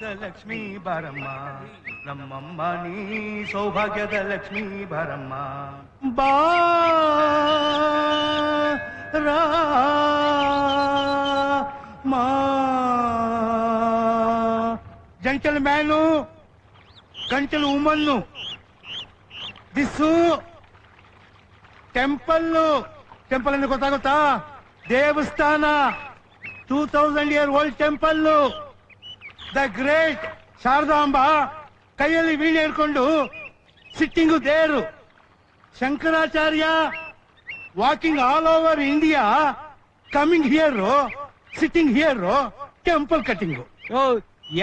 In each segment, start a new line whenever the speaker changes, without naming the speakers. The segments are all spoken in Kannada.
ಲಕ್ಷ್ಮೀ ಬಾರಮ್ಮ ನಮ್ಮಮ್ಮ ನೀ ಸೌಭಾಗ್ಯದ ಲಕ್ಷ್ಮೀ ಬಾರಮ್ಮ ಜಂಟಲ್ ಮ್ಯಾನು ಗಂಟಲು ಉಮನ್ನು ದಿಸ್ಸು ಟೆಂಪಲ್ ಅಂದ್ರೆ ಗೊತ್ತಾಗುತ್ತಾ ದೇವಸ್ಥಾನ 2000 year old temple the great Sharadamba ಕೈಯಲ್ಲಿ ವೀಣೆ ಹಿಡ್ಕೊಂಡು sitting there Shankaracharya walking all over India coming here sitting here temple cutting.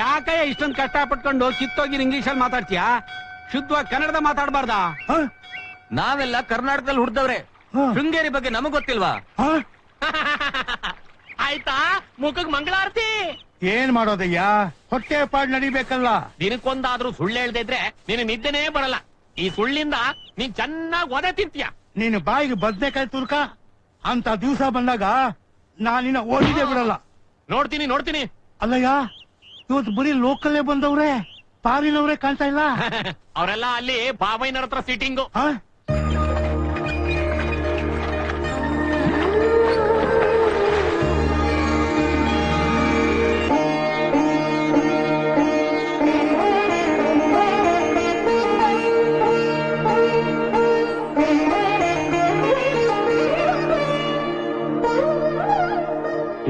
ಯಾಕಯ್ಯ ಇಷ್ಟೊಂದು ಕಷ್ಟ ಪಟ್ಕೊಂಡು ಕಿತ್ತೋಗಿರ್ ಇಂಗ್ಲಿಷ್ ಅಲ್ಲಿ ಮಾತಾಡ್ತೀಯಾ? ಶುದ್ಧವಾಗಿ ಕನ್ನಡದ ಮಾತಾಡಬಾರ್ದಾ?
ನಾವೆಲ್ಲ ಕರ್ನಾಟಕದಲ್ಲಿ ಹುಡ್ದವ್ರೆ, ಶೃಂಗೇರಿ ಬಗ್ಗೆ ನಮಗ್ ಗೊತ್ತಿಲ್ವಾ?
ಆಯ್ತಾ, ಮುಖಕ್ ಮಂಗಳಾರತಿ.
ಏನ್ ಮಾಡೋದಯ್ಯ, ಹೊಟ್ಟೆ ಪಾಡ್ ನಡಿಬೇಕಲ್ಲ.
ದಿನಕ್ಕೊಂದಾದ್ರೂ ಸುಳ್ಳು ಹೇಳ್ದೆ ಇದ್ರೆ ನೀನು ನಿದ್ದೆನೇ ಬರಲ್ಲ. ಈ ಸುಳ್ಳಿಂದ ನೀನ್ ಚೆನ್ನಾಗ್ ಒದೆ ತಿಂತೀಯ.
ನೀನು ಬಾಯಿಗೆ ಬದ್ನೆಕಾಯಿ ತುರ್ಕ ಅಂತ ದಿವಸ ಬಂದಾಗ ನಾನಿನ್ನ ಓದಿದೆ ಬಿಡಲ್ಲ.
ನೋಡ್ತೀನಿ
ಅಲ್ಲಯ್ಯ, ಇವತ್ತು ಬರೀ ಲೋಕಲ್ಲೇ ಬಂದವ್ರೆ, ಪಾರಿನವ್ರೆ ಕಾಣ್ತಾ ಇಲ್ಲ.
ಅವರೆಲ್ಲ ಅಲ್ಲಿ ಬಾಬೈನವ್ರ ಹತ್ರ ಸೀಟಿಂಗು.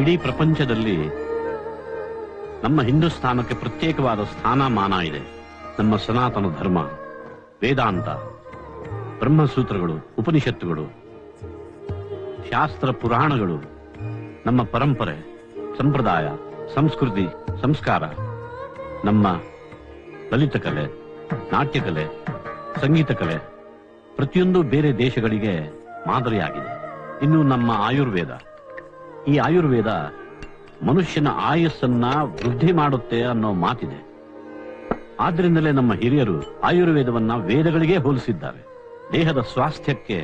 ಇಡೀ ಪ್ರಪಂಚದಲ್ಲಿ ನಮ್ಮ ಹಿಂದೂಸ್ಥಾನಕ್ಕೆ ಪ್ರತ್ಯೇಕವಾದ ಸ್ಥಾನಮಾನ ಇದೆ. ನಮ್ಮ ಸನಾತನ ಧರ್ಮ, ವೇದಾಂತ, ಬ್ರಹ್ಮಸೂತ್ರಗಳು, ಉಪನಿಷತ್ತುಗಳು, ಶಾಸ್ತ್ರ ಪುರಾಣಗಳು, ನಮ್ಮ ಪರಂಪರೆ, ಸಂಪ್ರದಾಯ, ಸಂಸ್ಕೃತಿ, ಸಂಸ್ಕಾರ, ನಮ್ಮ ಲಲಿತ ಕಲೆ, ನಾಟ್ಯಕಲೆ, ಸಂಗೀತ ಕಲೆ ಪ್ರತಿಯೊಂದು ಬೇರೆ ದೇಶಗಳಿಗೆ ಮಾದರಿಯಾಗಿದೆ. ಇನ್ನು ನಮ್ಮ ಆಯುರ್ವೇದ, ಈ ಆಯುರ್ವೇದ ಮನುಷ್ಯನ ಆಯಸ್ಸನ್ನ ವೃದ್ಧಿ ಮಾಡುತ್ತೆ ಅನ್ನೋ ಮಾತಿದೆ. ಆದ್ರಿಂದಲೇ ನಮ್ಮ ಹಿರಿಯರು ಆಯುರ್ವೇದವನ್ನ ವೇದಗಳಿಗೆ ಹೋಲಿಸಿದ್ದಾರೆ. ದೇಹದ ಸ್ವಾಸ್ಥ್ಯಕ್ಕೆ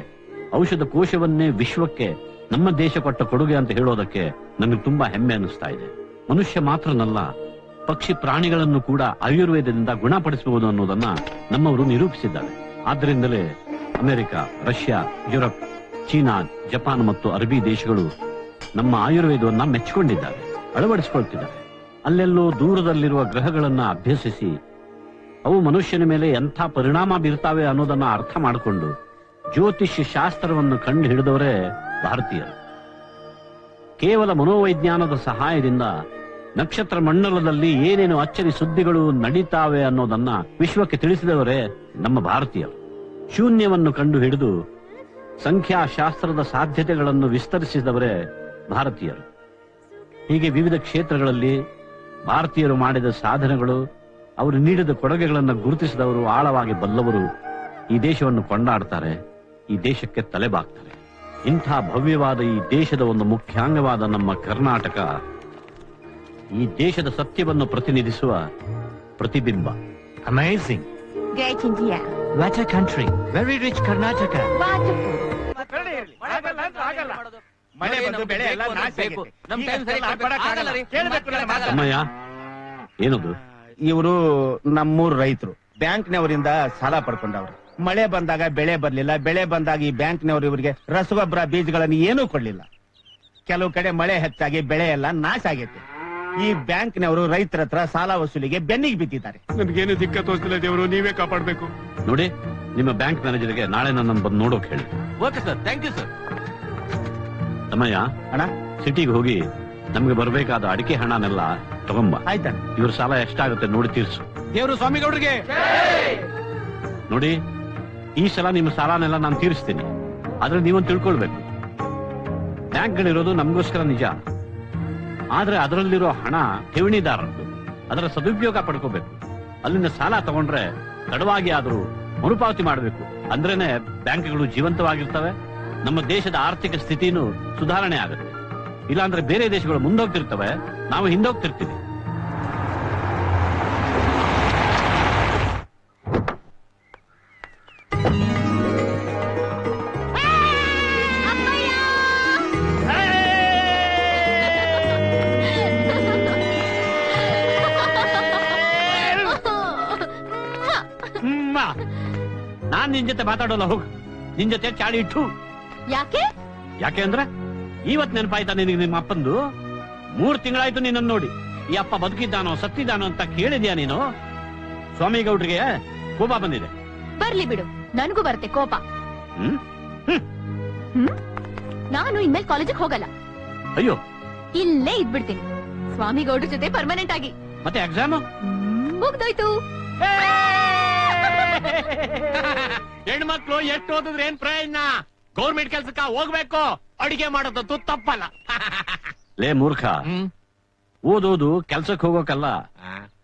ಔಷಧ ಕೋಶವನ್ನೇ ವಿಶ್ವಕ್ಕೆ ನಮ್ಮ ದೇಶ ಕೊಟ್ಟ ಕೊಡುಗೆ ಅಂತ ಹೇಳೋದಕ್ಕೆ ನನಗೆ ತುಂಬಾ ಹೆಮ್ಮೆ ಅನಿಸ್ತಾ ಇದೆ. ಮನುಷ್ಯ ಮಾತ್ರನಲ್ಲ, ಪಕ್ಷಿ ಪ್ರಾಣಿಗಳನ್ನು ಕೂಡ ಆಯುರ್ವೇದದಿಂದ ಗುಣಪಡಿಸಬಹುದು ಅನ್ನೋದನ್ನ ನಮ್ಮವರು ನಿರೂಪಿಸಿದ್ದಾರೆ. ಆದ್ರಿಂದಲೇ America, Russia, Europe, China, Japan ಮತ್ತು ಅರಬಿ ದೇಶಗಳು ನಮ್ಮ ಆಯುರ್ವೇದವನ್ನ ಮೆಚ್ಚಿಕೊಂಡಿದ್ದಾರೆ, ಅಳವಡಿಸಿಕೊಳ್ತಿದ್ದಾರೆ. ಅಲ್ಲೆಲ್ಲೋ ದೂರದಲ್ಲಿರುವ ಗ್ರಹಗಳನ್ನ ಅಭ್ಯಸಿಸಿ ಅವು ಮನುಷ್ಯನ ಮೇಲೆ ಎಂಥ ಪರಿಣಾಮ ಬೀರ್ತಾವೆ ಅನ್ನೋದನ್ನ ಅರ್ಥ ಮಾಡಿಕೊಂಡು ಜ್ಯೋತಿಷ್ಯ ಶಾಸ್ತ್ರವನ್ನು ಕಂಡು ಹಿಡಿದವರೇ ಭಾರತೀಯರು. ಕೇವಲ ಮನೋವೈಜ್ಞಾನದ ಸಹಾಯದಿಂದ ನಕ್ಷತ್ರ ಮಂಡಲದಲ್ಲಿ ಏನೇನು ಅಚ್ಚರಿ ಸುದ್ದಿಗಳು ನಡೀತಾವೆ ಅನ್ನೋದನ್ನ ವಿಶ್ವಕ್ಕೆ ತಿಳಿಸಿದವರೇ ನಮ್ಮ ಭಾರತೀಯರು. ಶೂನ್ಯವನ್ನು ಕಂಡು ಹಿಡಿದು ಸಂಖ್ಯಾಶಾಸ್ತ್ರದ ಸಾಧ್ಯತೆಗಳನ್ನು ವಿಸ್ತರಿಸಿದವರೇ ಭಾರತೀಯರು. ಹೀಗೆ ವಿವಿಧ ಕ್ಷೇತ್ರಗಳಲ್ಲಿ ಭಾರತೀಯರು ಮಾಡಿದ ಸಾಧನೆಗಳು, ಅವರು ನೀಡಿದ ಕೊಡುಗೆಗಳನ್ನು ಗುರುತಿಸಿದವರು, ಆಳವಾಗಿ ಬಲ್ಲವರು ಈ ದೇಶವನ್ನು ಕೊಂಡಾಡ್ತಾರೆ, ಈ ದೇಶಕ್ಕೆ ತಲೆಬಾಗ್ತಾರೆ. ಇಂಥ ಭವ್ಯವಾದ ಈ ದೇಶದ ಒಂದು ಮುಖ್ಯಾಂಗವಾದ ನಮ್ಮ ಕರ್ನಾಟಕ ಈ ದೇಶದ ಸತ್ಯವನ್ನು ಪ್ರತಿನಿಧಿಸುವ ಪ್ರತಿಬಿಂಬ.
Amazing.
Great India.
What a country. Very rich Karnataka.
Wonderful.
ಮಳೆ ಬಂದು ಬೆಳೆ ಎಲ್ಲ ನಾಶ ಆಗಿದೆ.
ನಮ್ ಟೈಮ್ ಸರಿ
ಅಮ್ಮಯ್ಯ, ಏನದು?
ಇವರು ನಮ್ಮೂರ್ ರೈತರು ಬ್ಯಾಂಕ್ನವರಿಂದ ಸಾಲ ಪಡ್ಕೊಂಡವ್ರು. ಮಳೆ ಬಂದಾಗ ಬೆಳೆ ಬರ್ಲಿಲ್ಲ, ಬೆಳೆ ಬಂದಾಗ ಈ ಬ್ಯಾಂಕ್ನವರು ಇವರಿಗೆ ರಸಗೊಬ್ಬರ ಬೀಜಗಳನ್ನು ಏನೂ ಕೊಡ್ಲಿಲ್ಲ. ಕೆಲವು ಕಡೆ ಮಳೆ ಹೆಚ್ಚಾಗಿ ಬೆಳೆ ಎಲ್ಲ ನಾಶ ಆಗೈತೆ. ಈ ಬ್ಯಾಂಕ್ನವರು ರೈತರ ಹತ್ರ ಸಾಲ ವಸೂಲಿಗೆ ಬೆನ್ನಿಗೆ ಬಿದ್ದಿದ್ದಾರೆ.
ನನ್ಗೇನು ದಿಕ್ಕ ತೋರಿಸ್ತಿಲ್ಲ ದೇವರು, ನೀವೇ ಕಾಪಾಡ್ಬೇಕು.
ನೋಡಿ, ನಿಮ್ಮ ಬ್ಯಾಂಕ್ ಮ್ಯಾನೇಜರ್ಗೆ ನಾಳೆ ನನ್ನ ಬಂದು ನೋಡೋಕ್ ಹೇಳಿ.
Okay sir, thank you sir.
ತಮ್ಮಯ್ಯ,
ಅಣ್ಣ
ಸಿಟಿಗೆ ಹೋಗಿ ನಮ್ಗೆ ಬರ್ಬೇಕಾದ ಅಡಿಕೆ ಹಣನೆಲ್ಲ ತಗೊಂಬ.
ಆಯ್ತಾ?
ಇವ್ರ ಸಾಲ ಎಷ್ಟಾಗುತ್ತೆ ನೋಡಿ ತೀರ್ಸು.
ದೇವರು ಸ್ವಾಮಿಗೌಡ್ರಿಗೆ
ನೋಡಿ, ಈ ಸಲ ನಿಮ್ಮ ಸಾಲನೆಲ್ಲ ನಾನು ತೀರಿಸ್ತೀನಿ. ಆದ್ರೆ ನೀವೊಂದು ತಿಳ್ಕೊಳ್ಬೇಕು, ಬ್ಯಾಂಕ್ಗಳಿರೋದು ನಮಗೋಸ್ಕರ ನಿಜ, ಆದ್ರೆ ಅದರಲ್ಲಿರೋ ಹಣ ಠೇವಣಿದಾರರದ್ದು. ಅದರ ಸದುಪಯೋಗ ಪಡ್ಕೋಬೇಕು. ಅಲ್ಲಿಂದ ಸಾಲ ತಗೊಂಡ್ರೆ ತಡವಾಗಿ ಆದ್ರೂ ಮರುಪಾವತಿ ಮಾಡಬೇಕು. ಅಂದ್ರೇನೆ ಬ್ಯಾಂಕ್ಗಳು ಜೀವಂತವಾಗಿರ್ತವೆ, ನಮ್ಮ ದೇಶದ ಆರ್ಥಿಕ ಸ್ಥಿತಿನೂ ಸುಧಾರಣೆ ಆಗುತ್ತೆ. ಇಲ್ಲಾಂದ್ರೆ ಬೇರೆ ದೇಶಗಳು ಮುಂದೋಗ್ತಿರ್ತವೆ, ನಾವು ಹಿಂದೋಗ್ತಿರ್ತೀವಿ. ನಾನ್ ನಿನ್ ಜೊತೆ ಮಾತಾಡೋಲ್ಲ, ಹೋಗು. ನಿನ್ ಜೊತೆ ಚಾಳಿ ಇಟ್ಟು.
ಯಾಕೆ?
ಯಾಕೆ ಅಂದ್ರೆ ಇವತ್ ನೆನಪಾಯ್ತಾ ನಿನಗೆ ನಿಮ್ಮ ಅಪ್ಪಂದು? 3 ತಿಂಗಳಾಯ್ತು ನಿನ್ನನ್ನು ನೋಡಿ. ಈ ಅಪ್ಪ ಬದುಕಿದ್ದಾನೋ ಸತ್ತಿದ್ದಾನೋ ಅಂತ ಕೇಳಿದ್ಯಾ ನೀನು? ಸ್ವಾಮಿ ಗೌಡ್ರಿಗೆ ಕೋಪ ಬಂದಿದೆ.
ಬರ್ಲಿ ಬಿಡು, ನನ್ಗೂ ಬರುತ್ತೆ ಕೋಪ.
ಹ್ಮ್
ನಾನು ಇನ್ಮೇಲೆ ಕಾಲೇಜಿಗೆ ಹೋಗಲ್ಲ.
ಅಯ್ಯೋ,
ಇಲ್ಲೇ ಇದ್ಬಿಡ್ತೀನಿ ಸ್ವಾಮಿ ಗೌಡ್ರ ಜೊತೆ ಪರ್ಮನೆಂಟ್ ಆಗಿ.
ಮತ್ತೆ ಎಕ್ಸಾಮ್
ಮುಗ್ದೋಯ್ತು.
ಹೆಣ್ಮಕ್ಳು ಎಷ್ಟು ಓದಿದ್ರೆ ಏನ್ ಪ್ರಯೋಜನ? ಗೌರ್ಮೆಂಟ್ ಕೆಲ್ಸಕ್ಕ ಹೋಗ್ಬೇಕು, ಅಡಿಗೆ ಮಾಡೋದು ತಪ್ಪಲ್ಲ.
ಲೇ ಮೂರ್ಖ, ಓದೋದು ಕೆಲ್ಸಕ್ಕೆ ಹೋಗೋಕಲ್ಲ,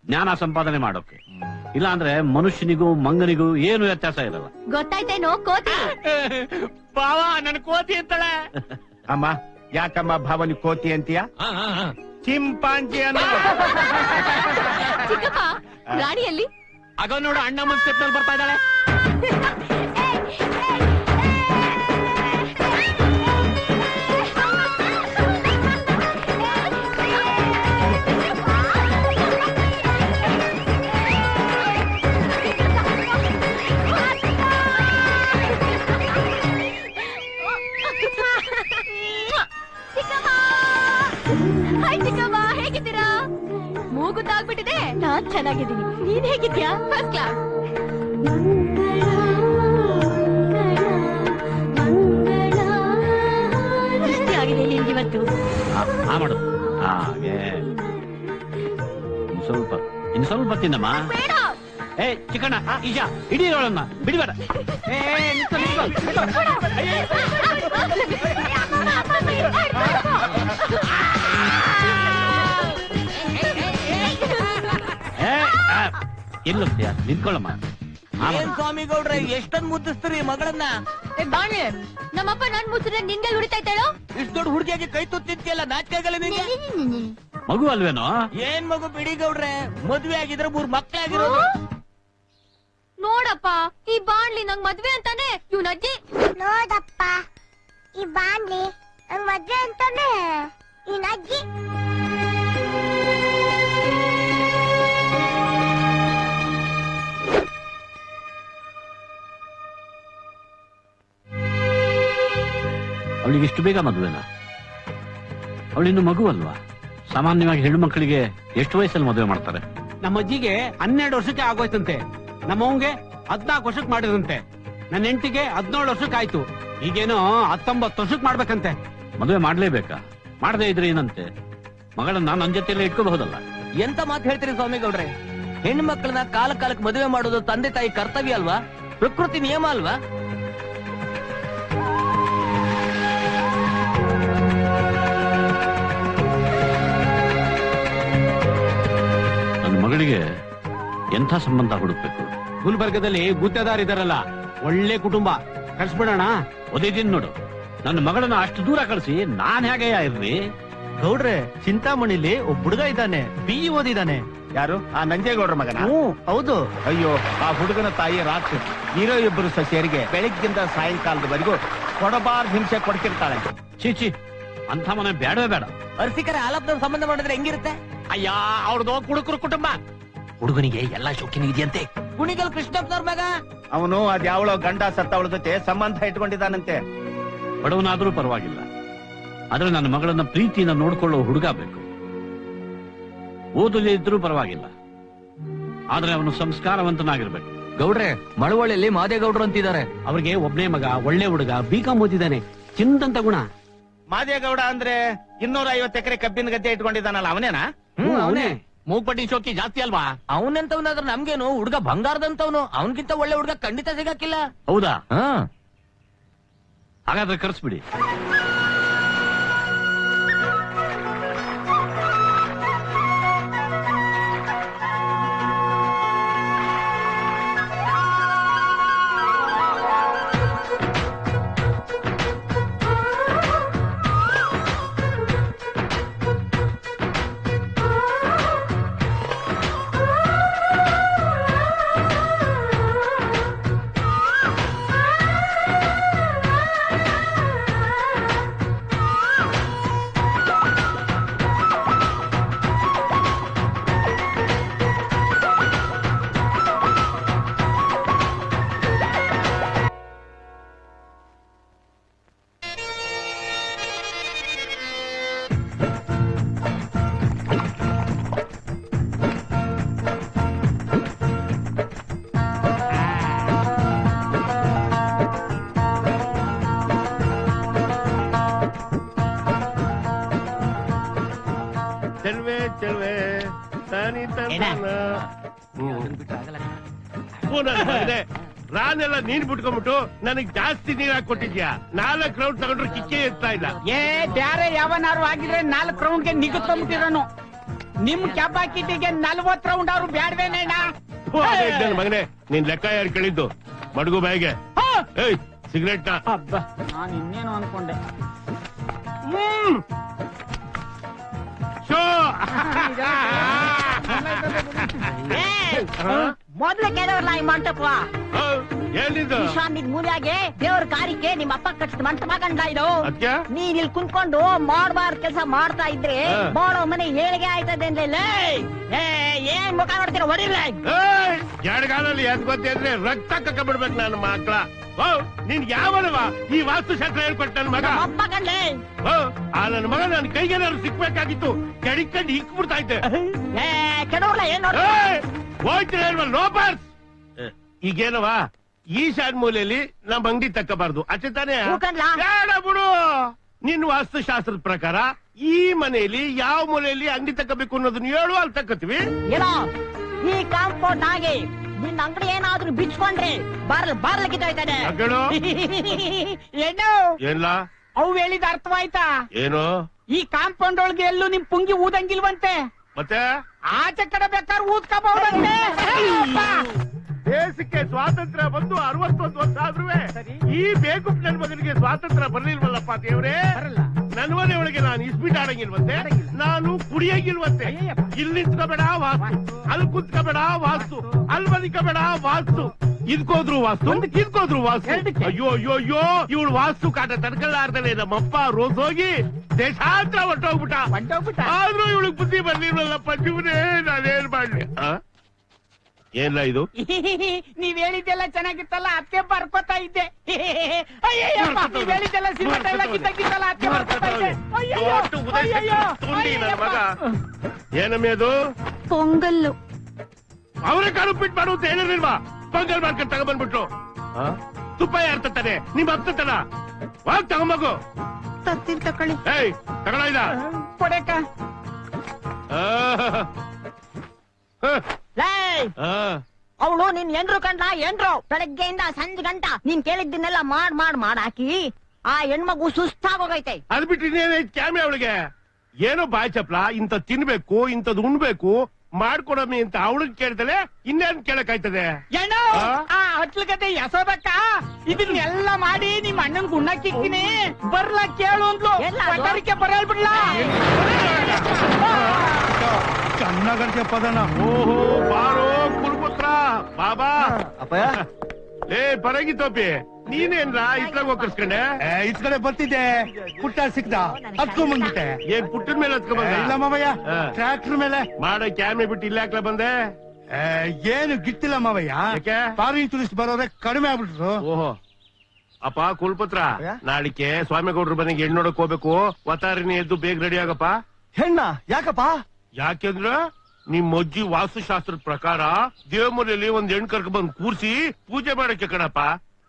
ಜ್ಞಾನ ಸಂಪಾದನೆ ಮಾಡೋಕೆ. ಇಲ್ಲ ಅಂದ್ರೆ ಮನುಷ್ಯನಿಗೂ ಮಂಗನಿಗೂ ಏನು ವ್ಯತ್ಯಾಸ ಇರಲ್ಲ.
ಗೊತ್ತಾಯ್ತೇನೋ ಕೋತಿ?
ಬಾವ ನನ್ ಕೋತಿ ಅಂತಾಳೆ.
ಅಮ್ಮ, ಯಾಕಮ್ಮ ಭಾವನಿ ಕೋತಿ ಅಂತೀಯ? ಚಿಂಪಾಂಜಿ ಅನ್ನೋ.
ಚಿಕ್ಕಪ್ಪ, ರಾಣಿಯಲ್ಲಿ
ಆಗ ನೋಡು, ಅಣ್ಣ ಸ್ಟೆಪ್ ನಲ್ಲಿ ಬರ್ತಾ ಇದ್ದಾಳೆ.
ಹಾಯ್ ಚಿಕ್ಕಮ್ಮ, ಹೇಗಿದ್ದೀರಾ? ಮೂಗುದ್ದಾಗ್ಬಿಟ್ಟಿದೆ. ನಾನ್ ಚೆನ್ನಾಗಿದ್ದೀನಿ, ನೀನ್ ಹೇಗಿದ್ಯಾ? First class. ಆಗಿದೆ ನಿನ್ಗಿವತ್ತು.
ಮಾಡು ಹಾಗೆ. ಇನ್ನು ಸ್ವಲ್ಪ ತಿನ್ನಮ್ಮ.
ಬೇಡ.
ಏ ಚಿಕ್ಕಣ್ಣ, ಈಶಾ, ಇಡೀ ಅವಳನ್ನ ಬಿಡಿಬೇಡ. ಎಲ್ಲೋಗ್ತೀಯ? ನಿಂತ್ಕೊಳ್ಳಮ್ಮ.
ಏನ್ ಸ್ವಾಮಿ ಗೌಡ್ರೆ, ಎಷ್ಟೊಂದ್ ಮುದ್ದಿಸ್ತೀರಿ ಮಗಳನ್ನ?
ಬಾಣೆ, ನಮ್ಮಪ್ಪ ನನ್ ಮುಚ್ಚಿದ್ರೆ ನಿನ್ಗೆ ಉಳಿತಾ ಇದ್ದಾಳೋ?
ಇಷ್ಟು ದೊಡ್ಡ ಹುಡುಗಿಯಾಗಿ ಕೈ ತುತ್ತಿದ್ಯಲ್ಲ, ನಾಚಿಕೆ ಆಗಲ್ಲ ನಿಂಗೆ?
ಮಗು ಅಲ್ವೇನೋ?
ಏನ್ ಮಗು ಬಿಡಿ ಗೌಡ್ರೆ, ಮದ್ವೆ ಆಗಿದ್ರೆ 3 ಮಕ್ಳೇ ಆಗಿರೋದು.
ನೋಡಪ್ಪ, ಈ ಬಾಣ್ಲಿ ನಂಗ್ ಮದ್ವೆ ಅಂತಾನೆ ಇವ್ನ ಅಜ್ಜಿ.
ನೋಡಪ್ಪ, ಈ ಬಾಂಡ್ಲಿ ನಂಗ್ ಮದ್ವೆ ಅಂತಾನೆ ಇವ್ನ ಅಜ್ಜಿ.
ಅವಳಿಗೆ ಇಷ್ಟು ಬೇಗ ಮದುವೆನಾ? ಅವಳಿನ್ನು ಮಗು ಅಲ್ವಾ? ಸಾಮಾನ್ಯವಾಗಿ ಹೆಣ್ಣು ಮಕ್ಕಳಿಗೆ ಎಷ್ಟು ವಯಸ್ಸಲ್ಲಿ ಮದುವೆ ಮಾಡ್ತಾರೆ?
ನಮ್ಮ ಅಜ್ಜಿಗೆ 12 ವರ್ಷಕ್ಕೆ ಆಗೋಯ್ತಂತೆ, ನಮ್ಮವಂಗೆ 14 ವರ್ಷಕ್ಕೆ ಮಾಡಿದಂತೆ, ನನ್ನ ಹೆಂಡತಿಗೆ 17 ವರ್ಷಕ್ಕೆ ಆಯ್ತು, ಈಗೇನೋ 19 ವರ್ಷಕ್ಕೆ ಮಾಡ್ಬೇಕಂತೆ.
ಮದುವೆ ಮಾಡ್ಲೇಬೇಕಾ? ಮಾಡದೇ ಇದ್ರೆ ಏನಂತೆ? ಮಗಳನ್ನ ನನ್ನ ಜೊತೆಯಲ್ಲೇ ಇಟ್ಕೋಬಹುದಲ್ಲ?
ಎಂತ ಮಾತು ಹೇಳ್ತೀರಿ ಸ್ವಾಮಿ ಗೌಡ್ರೆ? ಹೆಣ್ಣು ಮಕ್ಕಳನ್ನ ಕಾಲಕ್ಕೆ ಮದುವೆ ಮಾಡೋದು ತಂದೆ ತಾಯಿ ಕರ್ತವ್ಯ ಅಲ್ವಾ? ಪ್ರಕೃತಿ ನಿಯಮ ಅಲ್ವಾ?
ನನ್ನ ಮಗಳಿಗೆ ಎಂಥ ಸಂಬಂಧ ಹುಡುಕ್ಬೇಕು?
ಗುಲ್ಬರ್ಗದಲ್ಲಿ ಗುತ್ತೇದಾರ್ ಇದಾರಲ್ಲ, ಒಳ್ಳೆ ಕುಟುಂಬ, ಕಳ್ಸ್ಬಿಡೋಣ.
ಓದಿದ್ದೀನಿ ನೋಡು, ನನ್ನ ಮಗಳನ್ನ ಅಷ್ಟು ದೂರ ಕಳಿಸಿ ನಾನ್ ಹೇಗೆ ಇರ್ಲಿ?
ಗೌಡ್ರೆ, ಚಿಂತಾಮಣಿಲಿ ಒಬ್ಬ ಹುಡುಗ ಇದ್ದಾನೆ, BE ಓದಿದ್ದಾನೆ.
ಯಾರು? ಆ ನಂಜೇಗೌಡ್ರ ಮಗನ?
ಹೌದು.
ಅಯ್ಯೋ, ಆ ಹುಡುಗನ ತಾಯಿ ರಾಕ್ಷಸ. ಇರೋ 2 ಸೊಸೆಯರಿಗೆ ಬೆಳಿಗ್ಗಿಂದ ಸಾಯಂಕಾಲದವರೆಗೂ ಕೊಡಬಾರ್ದು ಹಿಂಸೆ ಕೊಡ್ತಿರ್ತಾಳೆ.
ಚೀಚಿ, ಅಂಥ ಮನೆ ಬೇಡವೇ ಬೇಡ.
ಅರ್ಸಿಕರ ಆಲಪ್ನ ಸಂಬಂಧ ಮಾಡಿದ್ರೆ ಹೆಂಗಿರುತ್ತೆ? ಅಯ್ಯ, ಅವ್ರದ್ದು ಕುಡುಕರು ಕುಟುಂಬ. ಹುಡುಗನಿಗೆ ಎಲ್ಲಾ ಶೋಕಿನೂ ಇದೆಯಂತೆ. ಕುಣಿಗಲ್ ಕೃಷ್ಣಪ್ಪನವ್ರ ಮಗ.
ಅವನು ಅದ್ಯಾವಳೋ ಗಂಡ ಸತ್ತವಳ ಜೊತೆ ಸಂಬಂಧ ಇಟ್ಕೊಂಡಿದ್ದಾನಂತೆ.
ಬಡವನಾದ್ರೂ ಪರವಾಗಿಲ್ಲ, ಆದ್ರೆ ನನ್ನ ಮಗಳನ್ನ ಪ್ರೀತಿಯಿಂದ ನೋಡ್ಕೊಳ್ಳೋ ಹುಡುಗ ಬೇಕು. ಓದಲೇ ಇದ್ರೂ ಪರವಾಗಿಲ್ಲ, ಆದ್ರೆ ಅವನು ಸಂಸ್ಕಾರವಂತನಾಗಿರ್ಬೇಕು.
ಗೌಡ್ರೆ, ಮಳವಳ್ಳಿಯಲ್ಲಿ ಮಾದೇಗೌಡ್ರು ಅಂತಿದ್ದಾರೆ.
ಅವ್ರಿಗೆ ಒಬ್ನೇ ಮಗ, ಒಳ್ಳೆ ಹುಡುಗ, BCom ಓದಿದ್ದಾನೆ, ಚಿಂದಂತ ಗುಣ.
ಮಾದೇಗೌಡ ಅಂದ್ರೆ 250 ಎಕರೆ ಕಬ್ಬಿನ ಗದ್ದೆ ಇಟ್ಕೊಂಡಿದ್ದಾನಲ್ಲ, ಅವನೇನಾ?
ಅವನೇ.
ಮೂಗ್ಪಟ್ಟಿ ಶೋಕಿ ಜಾಸ್ತಿ ಅಲ್ವಾ? ಅವನಂತವನಾದ್ರೆ ನಮ್ಗೇನು, ಹುಡುಗ ಬಂಗಾರದಂತವನು. ಅವನ್ಗಿಂತ ಒಳ್ಳೆ ಹುಡುಗ ಖಂಡಿತ ಸಿಗಕ್ಕಿಲ್ಲ.
ಹೌದಾ? ಹಾಗಾದ್ರೆ ಕರ್ಸ್ಬಿಡಿ.
ರಾನೆಲ್ಲ ನೀನ್ ಬಿಟ್ಕೊಂಡ್ಬಿಟ್ಟು ನನಗ್ ಜಾಸ್ತಿ ನೀರ್ ಹಾಕೊಟ್ಟಿದ್ಯಾ 4 ರೌಂಡ್ ತಗೊಂಡ್ರು ಕಿಕ್ಕೇ ಇರ್ತಾ ಇಲ್ಲ.
ಬ್ಯಾರೆ ಯಾವನಾರು ಆಗಿದ್ರೆ 4 ರೌಂಡ್ಗೆ ನಿಗುತ್ತಂಬಿಟ್ಟಿರೋನು. ನಿಮ್ ಕೆಪಾಸಿಟಿಗೆ 40 ರೌಂಡ್ ಅವ್ರು ಬ್ಯಾಡ್ವೇನೇಣ?
ಮಗನೇ ನಿನ್ ಲೆಕ್ಕ ಯಾರು ಕೇಳಿದ್ದು? ಮಡಗು ಬಾಯಿಗೆ ಏಯ್ ಸಿಗರೇಟ್
ನಾನು ಇನ್ನೇನು ಅನ್ಕೊಂಡೆ.
ಮೊದ್ಲು ಕೇಳೋರ್ಲ ಈ ಮಂಟಪ
ಏನಿದು
ನಿದ್ ಮೂಲೆಯಾಗೆ ದೇವ್ರ ಕಾರಿಕೆ ನಿಮ್ ಅಪ್ಪ ಕಟ್ಟಿದ ಮಂಟಪ ಕಂಡ ಇದು.
ಅದ್ಕೆ
ನೀನ್ ಇಲ್ಲಿ ಕುಂತ್ಕೊಂಡು ಮಾಡಬಾರ್ದು ಕೆಲಸ ಮಾಡ್ತಾ ಇದ್ರೆ ಮಾಡೋ ಮನೆ ಏಳಿಗೆ ಆಯ್ತದೆ ಅಂದ್ರೆ ಏನ್ ಮುಖ ನೋಡ್ತೀರ ಹೊಡಿಲ್ಲ.
ಎಡಗಾಲಲ್ಲಿ ಎದ್ ಗೊತ್ತೇಂದ್ರೆ ರಕ್ತ ಕಕ್ಕಬಿಡ್ಬೇಕು ನನ್ನ ಮಕ್ಕಳ. ನೀನ್ ಯಾವನವ ಈ ವಾಸ್ತುಶಾಸ್ತ್ರ ಹೇಳ್ಕೊಟ್ಟ ನನ್ ಮಗ?
ಅಪ್ಪ ಕಂಡ್ಲೆ
ಆ ನನ್ನ ಮಗ ನನ್ ಕೈಗೇನಾದ್ರು ಸಿಕ್ಬೇಕಾಗಿತ್ತು. ಕೆಡಿಕೊಂಡು ಇಕ್ಬಿಡ್ತಾ ಇದ್ದೆ.
ಕೆಡೋಲ್ಲ ಏನ್
ಹೋಯ್ತು ಹೇಳ್ವಲ್ ಲೋಪರ್ಸ್. ಈಗೇನವ ಈಶಾನ್ ಮೂಲೆಯಲ್ಲಿ ನಮ್ ಅಂಗಡಿ ತಕ್ಕಬಾರ್ದು ಅಚ್ಚೆ ತಾನೇ? ಬೇಡ ಬಿಡು. ನಿನ್ ವಾಸ್ತುಶಾಸ್ತ್ರದ ಪ್ರಕಾರ ಈ ಮನೆಯಲ್ಲಿ ಯಾವ ಮೂಲೆಯಲ್ಲಿ ಅಂಗಡಿ ತಕ್ಕಬೇಕು ಅನ್ನೋದನ್ನ ಹೇಳು, ಅಲ್ಲಿ ತಕ್ಕತ್ತೀವಿ.
ಏನೋ ಈ ಕಾಂಪೌಂಡ್ ಆಗಿ ನಿನ್ ಅಂಗಡಿ ಏನಾದ್ರೂ ಬಿಚ್ಕೊಂಡ್ರೆ ಬಾರ್ಲ ಕಿತ್ತೋಯ್ತಾನೆ.
ಏನು
ಏನ್ಲ
ಅವು ಹೇಳಿದ ಅರ್ಥವಾಯ್ತಾ?
ಏನು
ಈ ಕಾಂಪೌಂಡ್ ಒಳಗೆ ಎಲ್ಲೂ ನಿಮ್ ಪುಂಗಿ ಊದಂಗಿಲ್ವಂತೆ.
ಮತ್ತೆ
ಆಚೆ ಕಡೆ ಬೇಕಾದ್ರೆ ಊದ್ಕೋಬಹುದಂತೆ.
ದೇಶಕ್ಕೆ ಸ್ವಾತಂತ್ರ್ಯ ಬಂದು 61 ವರ್ಷ ಆದ್ರೂ ಈ ಬೇಕುಪ್ ನನ್ ಮಗನಿಗೆ ಸ್ವಾತಂತ್ರ್ಯ ಬರ್ಲಿಲ್ವಲ್ಲಪ್ಪ ದೇವ್ರೆ. ನನ್ನ ಮನೆ ಒಳಗೆ ನಾನು ಇಸ್ಪೀಟ್ ಆಡಂಗಿಲ್ವಂತೆ, ನಾನು ಕುಡಿಯಂಗಿಲ್ವಂತೆ. ಇಲ್ಲಿ ನಿಂತ್ಕೋಬೇಡ ವಾಸ್ತು, ಅಲ್ಲಿ ಕುತ್ಕೋಬೇಡ ವಾಸ್ತು, ಅಲ್ಲಿ ಬದುಕಬೇಡ ವಾಸ್ತು, ಇದ್ಕೋದ್ರು ವಾಸ್ತು, ಇದ್ಕೋದ್ರು ವಾಸ್ತು. ಅಯ್ಯೋ ಅಯ್ಯೋ ಅಯ್ಯೋ ಇವಳು ವಾಸ್ತು ಕಾಟ ತಡ್ಕೊಳ್ಳಾರ್ದನೆ ನಮ್ಮಪ್ಪ ರೋಸ್ ಹೋಗಿ ದೇಶಾಂತರ ಹೊಟ್ಟೋಗ್ಬಿಟ್ಟ. ಆದ್ರೂ ಇವಳಿಗೆ ಬುದ್ಧಿ ಬರ್ಲಿಲ್ವಲ್ಲಪ್ಪ ಜೀವನೇ, ನಾನೇನ್ ಮಾಡ್ಲಿ? ಏನ್ಲ ಇದು?
ನೀವ್ ಹೇಳಿದ್ದೆಲ್ಲ ಚೆನ್ನಾಗಿತ್ತಲ್ಲ ಅದಕ್ಕೆ ಬರ್ಕೋತಾ ಇದ್ದೆ. ನೀವ್ ಹೇಳಿದ್ದೆಲ್ಲ ಸಿಮೆಂಟ್ ಎಲ್ಲ ಕಿತ್ತಾಗಿತ್ತಲ್ಲ ಅದಕ್ಕೆ ಬರ್ಕೋತಾ ಇದ್ದೆ.
ಮಗ ಏನಮ್ಮೆ ಅದು?
ಪೊಂಗಲ್ಲು.
ಅವರೇ ಕಾಲು ಪಿಟ್ ಮಾಡು ಅಂತ ಹೇಳಿರ್ಲಿಲ್ವಾ? ಪೊಂಗಲ್ ಮಾಡ್ಕೊಂಡು ತಗೊಂಡ್ಬಂದ್ಬಿಟ್ರು. ತುಪ್ಪ ಯಾರು ತತ್ತಾನೆ? ನಿಮ್ ಹತ್ತನ ಹೋಗ್ ತಗೊಂಬಗು.
ತತ್ತಿನ ತಕೊಳ್ಳಿ.
ಏಯ್ ತಗೊಳ ಇದ
ಕೊಡಕ.
ಅವಳು ನಿನ್ ಎಂಡ್ರು ಕಂಡ್ಲ ಎಂಡ್ರು ಬೆಳಗ್ಗೆಯಿಂದ ಸಂಜೆ ಗಂಟ ನೀನ್ ಕೇಳಿದ್ದನ್ನೆಲ್ಲ ಮಾಡಾಕಿ ಆ ಹೆಣ್ಮಗು ಸುಸ್ತಾಗೋಗೈತೆ.
ಅದ್ ಬಿಟ್ಟು ಇನ್ನೇನೈತ್ ಕ್ಯಾಮೆ ಅವಳಿಗೆ? ಏನೋ ಬಾಯ್ ಚಪ್ಲ ಇಂತ ತಿನ್ಬೇಕು ಇಂಥದ್ ಉಣ್ಬೇಕು ಮಾಡ್ಕೊಡಮ್ಮಿ ಅಂತ ಅವಳಿಗೆ ಕೇಳ್ತಾಳೆ, ಇನ್ನೇನ್ ಕೇಳಕ್ಕಾಯ್ತದೆ?
ಹತ್ಲಗತೆ ಎಸೋದಕ್ಕ ಇದನ್ನೆಲ್ಲ ಮಾಡಿ ನಿಮ್ ಅಣ್ಣನ್ ಗುಣ್ಣಕ್ಕಿಕ್ಕಿನಿ ಬರ್ಲ ಕೇಳು ಅಂದ್ಲು. ಬರಲ್ಬಿಡ್ಲ
ಚೆನ್ನಾಗಂತೆ ಪದನ.
ಓಹೋ ಬಾರೋ ಕುರುಪುತ್ರ ಬಾಬಾ.
ಅಪ್ಪಯ್ಯ
ಏ ಪರಗಿ ತೋಪಿ ನೀನೇನ್ರ ಇತ್ಲಾಗ ಹೋಗಿಸ್ಕೊಂಡೆ?
ಇಸ್ಕಡೆ ಬರ್ತಿದ್ದೆ, ಪುಟ್ಟ ಸಿಕ್ದ ಹತ್ಕೊಂಡ್ ಬಂದ್ಬಿಟ್ಟೆ.
ಏನ್ ಪುಟ್ಟದ ಮೇಲೆ ಹತ್ಕೊಂಡ್
ಇಲ್ಲ ಮಾವಯ್ಯ, ಟ್ರ್ಯಾಕ್ಟರ್ ಮೇಲೆ.
ಮಾಡೋ ಕ್ಯಾಮೆ ಬಿಟ್ಟು ಇಲ್ಲ ಹಾಕ್ಲ ಬಂದೆ?
ಏನು ಗಿಟ್ಟಿಲ್ಲ ಮಾವಯ್ಯ, ಫಾರಿನ್ ಟೂರಿಸ್ಟ್ ಬರೋರೆ ಕಡಿಮೆ ಆಗ್ಬಿಟ್ರು.
ಓಹೋ ಅಪ್ಪ ಕುಲ್ಪುತ್ರ, ನಾಳಿಕೆ ಸ್ವಾಮಿಗೌಡ್ರ ಮನೆಗೆ ಹೆಣ್ಣು ನೋಡಕ್ ಹೋಗ್ಬೇಕು. ವತಾರಿನಿ ಎದ್ದು ಬೇಗ ರೆಡಿ ಆಗಪ್ಪ.
ಹೆಣ್ಣ ಯಾಕಪ್ಪ?
ಯಾಕೆಂದ್ರ ನಿಮ್ ಅಜ್ಜಿ ವಾಸ್ತುಶಾಸ್ತ್ರದ ಪ್ರಕಾರ ದೇವಮೂಲೆಯಲ್ಲಿ ಒಂದ್ ಹೆಣ್ಣು ಕರ್ಕ ಬಂದ್ ಕೂರ್ಸಿ ಪೂಜೆ ಮಾಡಕ್ಕೆ ಕಣಪ್ಪ.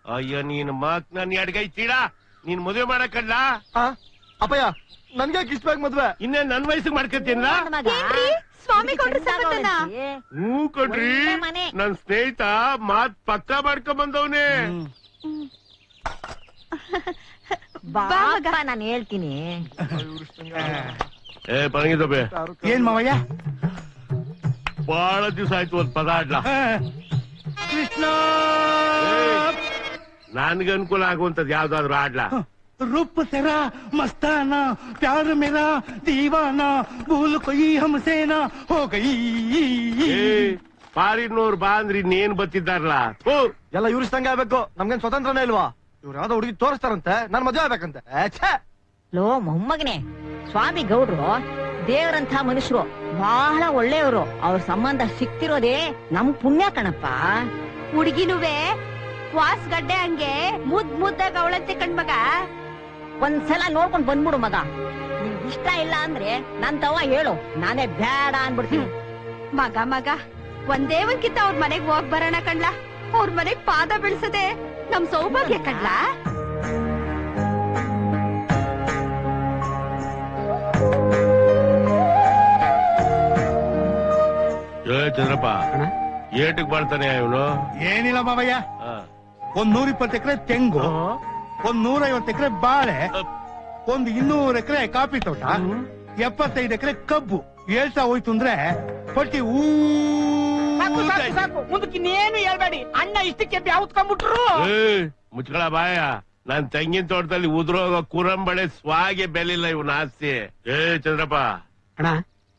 ಅಯ್ಯ ನೀನ್ ಮಕ್ ನನ್ ಎಡ್ಗೈ ತೀಡ ನೀನ್ ಮದುವೆ ಮಾಡಕ್ಕಲ್ಲ.
ಅಪ್ಪಯ್ಯ ನನ್ಗೆ ಇಷ್ಟವಾಗಿ ಮದ್ವೆ
ಇನ್ನೇನ್ ನನ್ ವಯಸ್ಸಿಗೆ ಮಾಡ್ಕೊತೀನಿಲ್ಲ? ಹ್ಞೂ ಕಣ್ರಿ, ನನ್ ಸ್ನೇಹಿತ ಮಾತ್ ಪಕ್ಕ ಮಾಡ್ಕೊಂಡ್ ಬಂದವನೇ.
ನಾನು ಹೇಳ್ತೀನಿ.
ಏ ಪರಂಗಿದೊಬ್ಬೆ,
ಏನ್ ಮಾವಯ್ಯ?
ಬಹಳ ದಿವಸ ಆಯ್ತು ಒಂದ್ ಪದ ಆಡ್ಲಾ.
ಕೃಷ್ಣ
ನನ್ಗೆ ಅನುಕೂಲ ಆಗುವಂತದ್ ಯಾವ್ದಾದ್ರು ಆಡ್ಲಾ.
रूप तेरा मस्ताना प्यार मेरा दीवाना भूल कोई हमसे ना हो गई.
ಫಾರಿನ್ನೋರ್ ಬಾ ಅಂದ್ರಿ ಇನ್ನೇನ್ ಬತ್ತಿದ್ದಾರಲ್ಲ.
ಎಲ್ಲ ಇವ್ರ ಇಷ್ಟಂಗೆ ಆಗ್ಬೇಕು, ನಮ್ಗೇನ್ ಸ್ವತಂತ್ರನೇ ಇಲ್ವಾ? ಇವ್ರು ಯಾವ್ದೋ ಹುಡುಗಿ ತೋರಿಸ್ತಾರಂತೆ, ನನ್ ಮದ್ವೆ ಆಗ್ಬೇಕಂತೆ.
ಲೋ ಮೊಮ್ಮಗನೆ, ಸ್ವಾಮಿ ಗೌಡ್ರು ದೇವರಂತ ಮನುಷ್ಯರು, ಬಹಳ ಒಳ್ಳೆಯವರು. ಅವ್ರ ಸಂಬಂಧ ಸಿಕ್ತಿರೋದೇ ನಮ್ ಪುಣ್ಯ ಕಣಪ್ಪ.
ಹುಡುಗಿನುವೆ ವಾಸ್ ಗಡ್ಡೆ ಹಂಗೆ ಮುದ್ದಾಗ ಅವಳಂತೆ ಕಣ್ಮಗ.
ಒಂದ್ಸಲ ನೋಡ್ಕೊಂಡ್ ಬಂದ್ಬಿಡು ಮಗ. ನಿನ್ ಇಷ್ಟ ಇಲ್ಲ ಅಂದ್ರೆ ನನ್ ತವ ಹೇಳು, ನಾನೇ ಬೇಡ ಅನ್ಬಿಡ್ತೀನಿ.
ಮಗ ಒಂದೇ ಒಂದ್ಕಿಂತ ಅವ್ರ ಮನೆಗ್ ಹೋಗ್ ಬರೋಣ ಕಣ್ಲಾ. ಅವ್ರ ಮನೆಗ್ ಪಾದ ಬೀಳ್ಸದೆ ನಮ್ ಸೌಭಾಗ್ಯ ಕಣ್ಲಾ.
ಚಂದ್ರಪ್ಪ ಏಟಕ್ ಬಾಳ್ತಾನೆ ಇವನು?
ಏನಿಲ್ಲ ಮಾವಯ್ಯ, ಒಂದ್ 120 ಎಕರೆ ತೆಂಗು, ಒಂದ್ 150 ಎಕರೆ ಬಾಳೆ, ಒಂದ್ 200 ಎಕರೆ ಕಾಫಿ ತೋಟ, 75 ಎಕರೆ ಕಬ್ಬು ಹೇಳ್ತಾ ಹೋಯ್ತು ಅಂದ್ರೆ ಪಟ್ಟಿ
ಮುಂದಕ್ಕಿನ್ನೇನು ಹೇಳ್ಬೇಡಿ. ಅಣ್ಣ ಇಷ್ಟಕ್ಕೆ ಯಾವ್ದ್ಕೊಂಡ್ಬಿಟ್ರು.
ಮುಚ್ಕೊಳ ಬಾಯ. ನಾನ್ ತೆಂಗಿನ ತೋಟದಲ್ಲಿ ಉದ್ರೋಗ ಕುರಂಬಳೆ ಸ್ವಾಗೆ ಬೆಲಿಲ್ಲ ಇವನ್ ಆಸ್ತಿ. ಚಂದ್ರಪ್ಪ
ಅಣ್ಣ,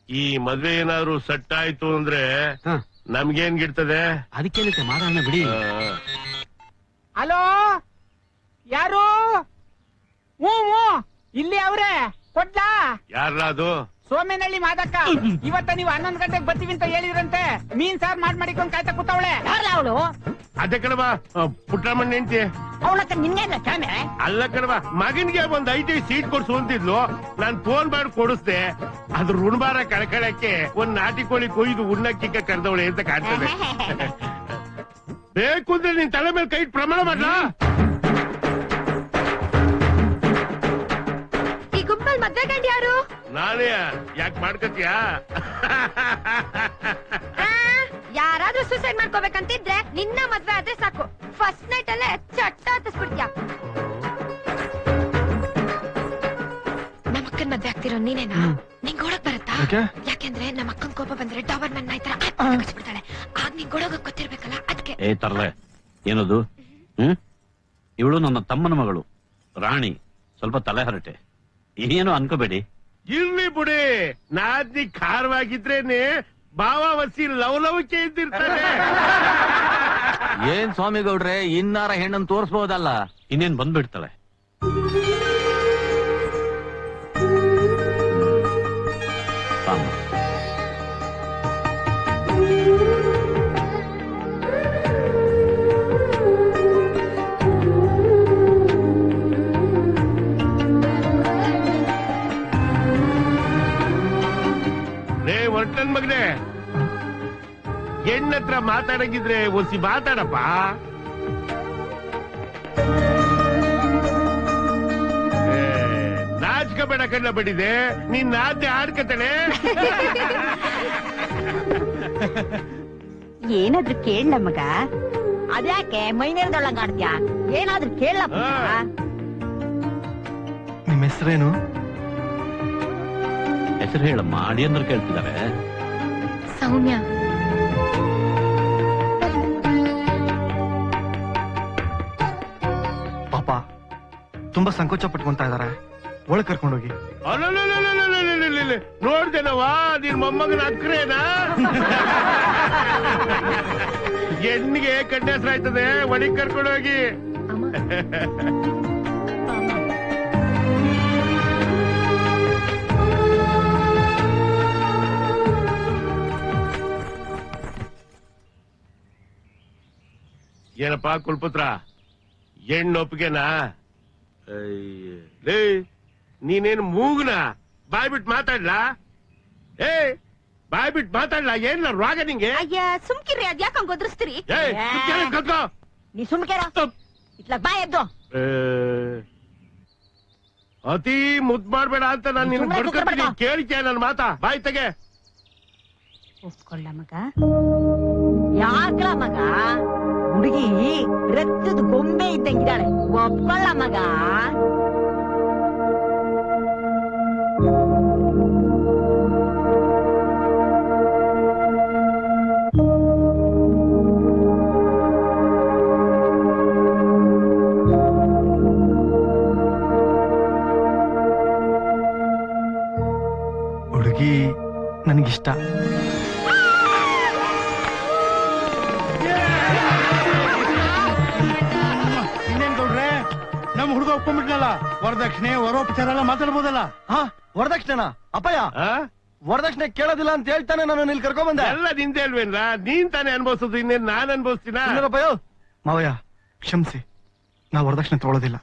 ಈ ಮದ್ವೆ ಏನಾದ್ರು ಸೆಟ್ ಆಯ್ತು ಅಂದ್ರೆ ನಮ್ಗೇನ್ ಗಿಡ್ತದೆ?
ಅದಕ್ಕೇನಕ್ಕೆ ಮಾಡೋಣ ಬಿಡಿ.
ಹಲೋ, ಯಾರು? ಹ್ಞೂ ಇಲ್ಲಿ ಅವ್ರೆ, ಕೊಡ್ಲಾ?
ಯಾರಲ್ಲ ಅದು?
ಸೋಮೇನಹಳ್ಳಿ ಮಾದಕ್ಕ. ಇವತ್ತ ನೀವು 11 ಗಂಟೆಗೆ ಬರ್ತೀವಿ ಅಂತ ಹೇಳಿದ್ರಂತೆ. ಮೀನ್ ಸಾರ್ ಮಾಡಿಕೊಂಡ್ ಕಾಯ್ತಾ ಕೂತವಳೆ.
ಯಾರಲ್ಲ ಅವಳು?
ಅದೇ ಕಣವ ಪುಟ್ಟಮ್ಮನ ಹೆಂಡ್ತಿ.
ಅವಳಕ್ಕ ನಿನ್ನೆ ಕ್ಯಾಮೆ
ಅಲ್ಲ ಕಣವ, ಮಗನ್ಗೆ ಒಂದ್ 5 ಸೀಟ್ ಕೊಡ್ಸು ಅಂತಿದ್ಲು. ನಾನ್ ಫೋನ್ ಮಾಡಿ ಕೊಡಿಸ್ದೆ. ಅದ್ರ ಋಣಭಾರ ಕಳ್ಕಳಕ್ಕೆ ಒಂದ್ ನಾಟಿ ಕೋಳಿ ಕೊಯ್ದು ಉಣ್ಣಕ್ಕಿಕ್ಕ ಕರೆದವಳೆ ಅಂತ ಕಾಣ್ತದೆ. ಬೇಕು ಅಂದ್ರೆ ನಿನ್ ತಲೆ ಮೇಲೆ ಕೈ ಪ್ರಮಾಣ ಮಾಡ್ಲಾ?
ಈ ಗುಂಪಲ್ ಮದ್ವೆ ಗಂಡ ಯಾರು?
ನಾನೇ. ಯಾಕೆ ಮಾಡ್ಕತ್ಯಾ?
ಯಾರಾದ್ರೂ ಸೂಸೈಡ್ ಮಾಡ್ಕೋಬೇಕಂತಿದ್ರೆ ನಿನ್ನ ಮದ್ವೆ ಆದ್ರೆ ಸಾಕು, ಫಸ್ಟ್ ನೈಟ್ ಅಲ್ಲೇ ಚಟ್ಟ ಹತ್ತಿಸ್ಬಿಡ್ತೀಯ. ನಮ್ಮಕ್ಕನ್ ಮದ್ವೆ ಆಗ್ತಿರೋ ನೀನೇನಾ? ನಿಂಗ್ ಓಡಕ್ ಬರುತ್ತಾ? ಯಾಕೆಂದ್ರೆ ನಮ್ಮ ಅಕ್ಕನ್ ಕೋಪ ಬಂದ್ರೆ ಡಬರ್ ಮನ್ ಆಯ್ತರ ಬಿಡ್ತಾಳೆ. ಆಗ ನಿಂಗ್ ಓಡೋಗಕ್ ಗೊತ್ತಿರ್ಬೇಕಲ್ಲ, ಅದಕ್ಕೆ.
ತರ್ಲೆ ಏನದು? ಇವಳು ನನ್ನ ತಮ್ಮನ ಮಗಳು ರಾಣಿ. ಸ್ವಲ್ಪ ತಲೆ ಹರಟೆ, ಇನ್ನೇನು ಅನ್ಕೋಬೇಡಿ.
ಇರ್ಲಿ ಬಿಡಿ, ನಾದ್ನಿ ಖಾರವಾಗಿದ್ರೇನೆ ಭಾವ ವಸಿ ಲವಲವಿಕೆ ಇದ್ದಿರ್ತಾರೆ.
ಏನ್ ಸ್ವಾಮಿಗೌಡ್ರೆ, ಇನ್ನಾರ ಹೆಣ್ಣನ್ ತೋರ್ಸ್ಬಹುದಲ್ಲ?
ಇನ್ನೇನ್ ಬಂದ್ಬಿಡ್ತಾಳೆ.
ಹೊರಟನ್ ಮಗನೆ, ಹೆಣ್ಣತ್ರ ಮಾತಾಡಂಗಿದ್ರೆ ಒಸಿ ಮಾತಾಡಪ್ಪ. ನಾಚ್ಕಬೇಡ ಕಣ್ಣ ಬಡಿದೆ, ನೀನ್ ನಾದ್ಯ ಆಡ್ಕತಾಳೆ.
ಏನಾದ್ರೂ ಕೇಳ ಮಗ. ಅದ್ಯಾಕೆ ಮೈನೇರದೊಳಂಗ ಆಡ್ತ್ಯಾ? ಏನಾದ್ರೂ ಕೇಳ.
ನಿಮ್ ಹೆಸರೇನು?
ಹೆಸರು ಹೇಳಮ್ಮ, ಅಡಿಯಂದ್ರು ಕೇಳ್ತಿದ್ದಾರೆ.
ಸೌಮ್ಯ.
ಪಾಪ ತುಂಬಾ ಸಂಕೋಚ ಪಟ್ಕೊಂತ ಇದಾರೆ, ಒಳಗ್ ಕರ್ಕೊಂಡೋಗಿ.
ನೋಡ್ದೇನವಾ ನಿನ್ ಮೊಮ್ಮಗನ ಅಕ್ರೇನಾ? ಹೆಣ್ಣಿಗೆ ಕಣ್ಣೆ ಹೆಸರಾಯ್ತದೆ, ಒಳಗ್ ಕರ್ಕೊಂಡೋಗಿ. ಏನಪ್ಪಾ ಕುಲ್ಪುತ್ರ, ಹೆಣ್ಣೊಪ್ಪಿಗೆನಾ? ನೀನೇನು ಮೂಗ್ನ? ಬಾಯ್ಬಿಟ್ಟು ಮಾತಾಡ್ಲಾ? ಬಾಯ್ಬಿಟ್ಟು ಮಾತಾಡ್ಲಾ? ಏನ್ ರೋಗ ನಿಂಗೆ?
ಅಯ್ಯ ಸುಮ್ಕಿರಿ, ಅದ್ಯಾಕಂಗ್ ಗೊದ್ರಿಸ್ತೀರಿ?
ನೀ ಸುಮ್ಕೇರ, ಇಟ್ಲ ಬಾಯ್ ಎದ್ದು.
ಅತಿ ಮುದ್ ಮಾಡ್ಬೇಡ ಅಂತ ನಾನು ನಿನ್ ಬಡ್ಕೊತೀನಿ. ಕೇಳಿಕೆ ನನ್ ಮಾತಾ? ಬಾಯ್ ತೆಗೆ.
ಒಪ್ಕೊಳ್ಳ ಮಗ. ಯಾಕ್ಲ ಮಗ? ಹುಡುಗಿ ರಕ್ತದ ಗೊಂಬೆ ಇದ್ದಂಗಿದ್ದಾಳೆ, ಒಪ್ಕೊಳ್ಳ ಮಗ.
ಹುಡುಗಿ ನನಗಿಷ್ಟ.
ನಮ್ ಹುಡುಗ ಒಪ್ಕೊಂಡ್ಬಿಟ್ನಲ್ಲ, ವರದಕ್ಷಿಣೆ ವರೋಪಚಾರ ಎಲ್ಲ ಮಾತಾಡ್ಬೋದಲ್ಲ?
ವರದಕ್ಷಿಣೆನಾ? ಅಪ್ಪಯ್ಯ, ವರದಕ್ಷಿಣೆ ಕೇಳೋದಿಲ್ಲ ಅಂತ ಹೇಳ್ತಾನೆ ನಾನು ಇಲ್ಲಿ ಕರ್ಕೊಂಡ್ ಬಂದೆ.
ಎಲ್ಲ ನಿಂದೆ ಅಲ್ವೇನ್ರ? ನೀನ್ ತಾನೇ ಅನ್ಭವಿಸೋದು, ಇನ್ನೇನ್ ನಾನ್ ಅನ್ಭವಿಸ್ತೀನ?
ಮಾವಯ್ಯ ಕ್ಷಮಿಸಿ, ನಾ ವರದಕ್ಷಿಣೆ ತಗೊಳ್ಳೋದಿಲ್ಲ.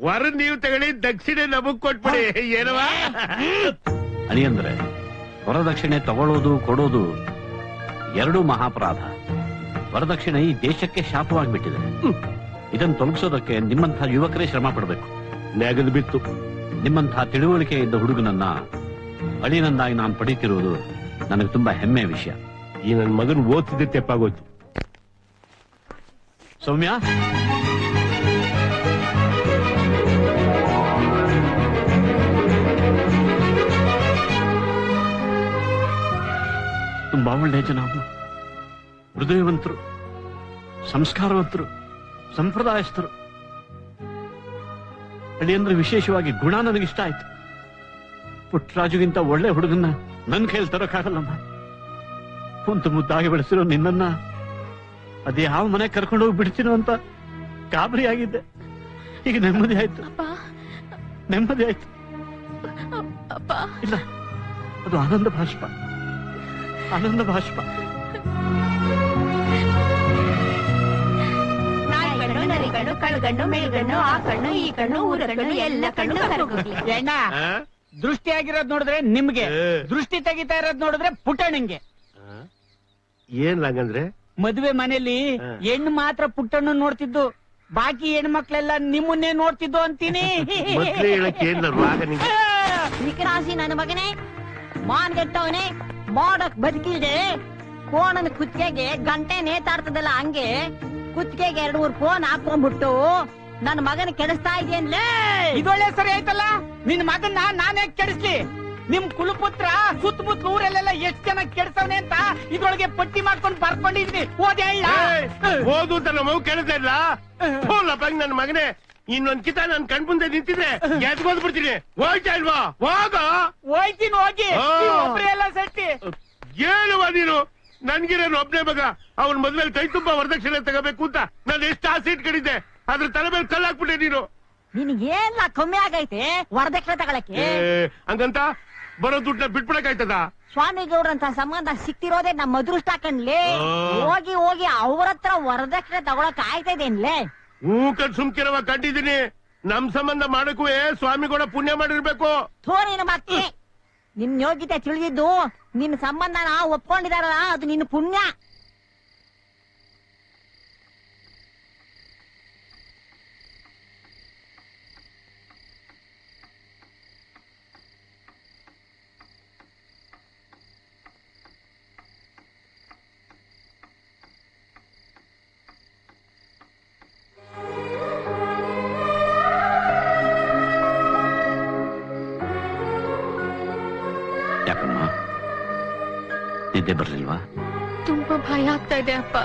ವರ ನೀವು ತಗೊಳ್ಳಿ, ದಕ್ಷಿಣೆ ನಮಗ್ ಕೊಟ್ಬಿಡಿ. ಏನವಾ
ಅಳಿಯಂದ್ರೆ ವರದಕ್ಷಿಣೆ ತಗೊಳ್ಳೋದು ಕೊಡೋದು ಎರಡೂ ಮಹಾಪರಾಧ. ವರದಕ್ಷಿಣೆ ಈ ದೇಶಕ್ಕೆ ಶಾಪವಾಗ್ಬಿಟ್ಟಿದೆ. ಇದನ್ನು ತೊಲಗಿಸೋದಕ್ಕೆ ನಿಮ್ಮಂತಹ ಯುವಕರೇ ಶ್ರಮ ಪಡಬೇಕು.
ನೆಗದು ಬಿತ್ತು.
ನಿಮ್ಮಂತಹ ತಿಳುವಳಿಕೆ ಇದ್ದ ಹುಡುಗನನ್ನ ಅಳಿನನ್ನಾಗಿ ನಾನು ಪಡೀತಿರುವುದು ನನಗೆ ತುಂಬಾ ಹೆಮ್ಮೆಯ ವಿಷಯ.
ಈ ನನ್ ಮಗನ್ ಓದ್ತಿದ್ದೆ ತೆಪ್ಪಾಗೋಯ್ತು.
ಸೌಮ್ಯ, ತುಂಬಾ ಒಳ್ಳೆಯ ಜನ, ಹೃದಯವಂತರು, ಸಂಸ್ಕಾರವಂತರು, ಸಂಪ್ರದಾಯಸ್ಥರು. ಅಲ್ಲಿ ಅಂದ್ರೆ ವಿಶೇಷವಾಗಿ ಗುಣ ನನಗಿಷ್ಟ ಆಯ್ತು. ಪುಟ್ಟರಾಜುಗಿಂತ ಒಳ್ಳೆ ಹುಡುಗನ್ನ ನನ್ ಕೈಯಲ್ಲಿ ತರೋಕ್ಕಾಗಲ್ಲಮ್ಮ. ಕುಂತು ಮುದ್ದಾಗಿ ಬೆಳೆಸಿರೋ ನಿನ್ನನ್ನ ಅದೇ ಯಾವ ಮನೆ ಕರ್ಕೊಂಡು ಹೋಗಿ ಬಿಡ್ತೀನೋ ಅಂತ ಗಾಬರಿ ಆಗಿದ್ದೆ. ಈಗ ನೆಮ್ಮದಿ ಆಯ್ತು, ನೆಮ್ಮದಿ ಆಯ್ತು. ಇಲ್ಲ, ಅದು ಆನಂದ ಭಾಷ್ಪ, ಆನಂದ ಭಾಷ್ಪ.
ನರಿಗಣ್ಣು, ಕಳ್ಗಣ್ಣು, ಮೇಲ್ಗಣ್ಣು, ಆ ಕಣ್ಣು, ಈ ಕಣ್ಣು, ಊರ ಕಣ್ಣು, ಎಲ್ಲ ಕಣ್ಣು ಕರಗೋಗ್ಲಿ.
ಅಣ್ಣ, ದೃಷ್ಟಿ ಆಗಿರೋದ್ ನೋಡಿದ್ರೆ ನಿಮ್ಗೆ, ದೃಷ್ಟಿ ತೆಗಿತಾ ಇರೋದ್ ನೋಡಿದ್ರೆ ಪುಟ್ಟಣ್ಣಂಗೆ.
ಏನ್ ಹಂಗಂದ್ರೆ?
ಮದುವೆ ಮನೇಲಿ ಹೆಣ್ಣು ಮಾತ್ರ ಪುಟ್ಟಣ್ಣ ನೋಡ್ತಿದ್ದು, ಬಾಕಿ ಹೆಣ್ಮಕ್ಳೆಲ್ಲ ನಿಮ್ಮನ್ನೇ ನೋಡ್ತಿದ್ದು ಅಂತೀನಿ.
ವಿಕ್ರಾಸಿ ನನ್ನ ಮಗನೇ, ಮಾನ್ಗೆಟ್ಟವನೇ, ಮಾಡಕ್ ಬದುಕಿಲ್ದೆ ಫೋನನ್ ಕುತ್ತಿಗೆಗೆ ಗಂಟೆ ನೇತಾಡ್ತದಲ್ಲ, ಹಂಗೆ ಕುತ್ತಿಗೆಗೆ 2-3 ಫೋನ್ ಹಾಕೊಂಡ್ಬಿಟ್ಟು ನನ್ನ ಮಗನ ಕೆಡಿಸ್ತಾ ಇದೆಯನ್ಲೇ.
ಇದೊಳ್ಳೆ ಸರಿ ಆಯ್ತಲ್ಲ. ನಿನ್ ಮಗನ್ನ ನಾನೇ ಕೆಡಿಸ್ಲಿ? ನಿಮ್ ಕುಲಪುತ್ರ ಸುತ್ತಮುತ್ತ ಊರಲ್ಲೆಲ್ಲ ಎಷ್ಟ್ ಜನ ಕೆಡ್ಸವನೆ ಅಂತ ಇದ್ರೊಳಗೆ ಪಟ್ಟಿ ಮಾಡ್ಕೊಂಡು ಬರ್ಕೊಂಡಿದ್ವಿ.
ಓದು ಅಂತ ನಮ್ಮ ಮಗು ಕೇಳ್ತಾ ಇಲ್ಲ. ನನ್ ಮಗನೇ, ಇನ್ನೊಂದ್ ಕಿತ ನನ್ ಕಣ್ ಮುಂದೆ ನಿಂತಿದ್ರೆ ಎದ್ಗೋದ್ ಬಿಡ್ತೀನಿ. ಹೋಯ್ತಾ ಇಲ್ವಾ? ಹೋಗ.
ಹೋಯ್ತೀನಿ, ಹೋಗಿ. ಒಬ್ರೆಲ್ಲ ಸೆಟ್ಟಿ
ಹೇಳುವ ನೀನು. ನನ್ಗಿರೋನು ಒಬ್ನೇ ಮಗ, ಅವನ್ ಮದ್ವೆಲ್ ಕೈ ತುಂಬಾ ವರದಕ್ಷಿಣೆ ತಗೋಬೇಕು ಅಂತ ನಾನು ಎಷ್ಟು ಆಸೆ ಇಟ್ಕೊಂಡಿದ್ದೆ. ಅದ್ರ ತಲೆ ಮೇಲೆ ಕಲ್ಲಾಕ್ಬಿಟ್ಟೆ ನೀನು.
ನಿನಗೇನ್ಲ ಕಮ್ಮಿ ಆಗೈತೆ ವರದಕ್ಷಿಣೆ ತಗೊಳಕ್ಕೆ?
ಹಂಗಂತ ಬರೋ ದುಡ್ಡನ್ನ ಬಿಟ್ಬಿಡಕಾಯ್ತದ?
ಸ್ವಾಮಿಗೌಡ್ರಂತ ಸಂಬಂಧ ಸಿಕ್ತಿರೋದೇ ನಮ್ಮ ಅದೃಷ್ಟ ಕಣ್ಲಿ. ಹೋಗಿ ಹೋಗಿ ಅವ್ರ ಹತ್ರ ವರದಕ್ಷಿಣೆ ತಗೊಳಕ್ ಆಯ್ತಾ ಇದೇನ್ಲೇ?
ಕಣ್ ಸುಮ್ಕಿರವ ಕಂಡಿದ್ದೀನಿ. ನಮ್ ಸಂಬಂಧ ಮಾಡಕ್ಕೂ ಸ್ವಾಮಿಗೌಡ ಪುಣ್ಯ ಮಾಡಿರ್ಬೇಕು.
ಥೋರಿನ ಮತ್ತೆ ನಿನ್ ಯೋಗ್ಯತೆ ತಿಳಿದಿದ್ದು ನಿನ್ ಸಂಬಂಧನ ಒಪ್ಕೊಂಡಿದಾರಲ್ಲ, ಅದು ನಿನ್ನ ಪುಣ್ಯ.
ಯಾಕಮ್ಮ, ನಿದ್ದೆ ಬರ್ಲಿಲ್ವಾ?
ತುಂಬಾ ಭಯ ಆಗ್ತಾ ಇದೆ ಅಪ್ಪ.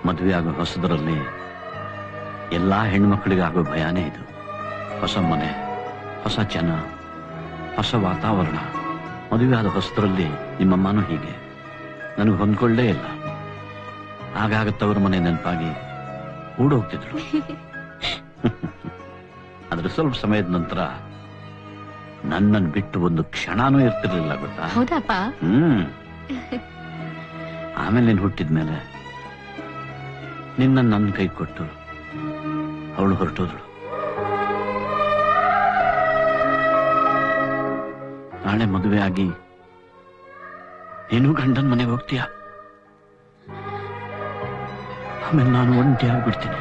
ಮದುವೆ ಆಗೋ ಹೊಸದರಲ್ಲಿ ಎಲ್ಲಾ ಹೆಣ್ಮಕ್ಳಿಗಾಗೋ ಭಯಾನೇ ಇದು. ಹೊಸ ಮನೆ, ಹೊಸ ಜನ, ಹೊಸ ವಾತಾವರಣ. ಮದುವೆ ಆದ ಹೊಸದರಲ್ಲಿ ನಿಮ್ಮಮ್ಮನೂ ಹೀಗೆ. ನನಗೆ ಹೊಂದ್ಕೊಳ್ಳೇ ಇಲ್ಲ. ಆಗಾಗತ್ತವ್ರ ಮನೆ ನೆನಪಾಗಿ ಓಡೋಗ್ತಿದ್ರು. ಆದ್ರೆ ಸ್ವಲ್ಪ ಸಮಯದ ನಂತರ ನನ್ನನ್ನು ಬಿಟ್ಟು ಒಂದು ಕ್ಷಣನೂ ಇರ್ತಿರ್ಲಿಲ್ಲ, ಗೊತ್ತಾ?
ಹೌದಪ್ಪ.
ಆಮೇಲೆ ನೀನು ಹುಟ್ಟಿದ್ಮೇಲೆ ನಿನ್ನ ನನ್ನ ಕೈ ಕೊಟ್ಟು ಅವಳು ಹೊರಟೋದಳು. ನಾಳೆ ಮದುವೆ ಆಗಿ ನೀನು ಗಂಡನ ಮನೆಗೆ ಹೋಗ್ತೀಯ. ಆಮೇಲೆ ನಾನು ಒಂಟಿಯಾಗಿ ಬಿಡ್ತೀನಿ.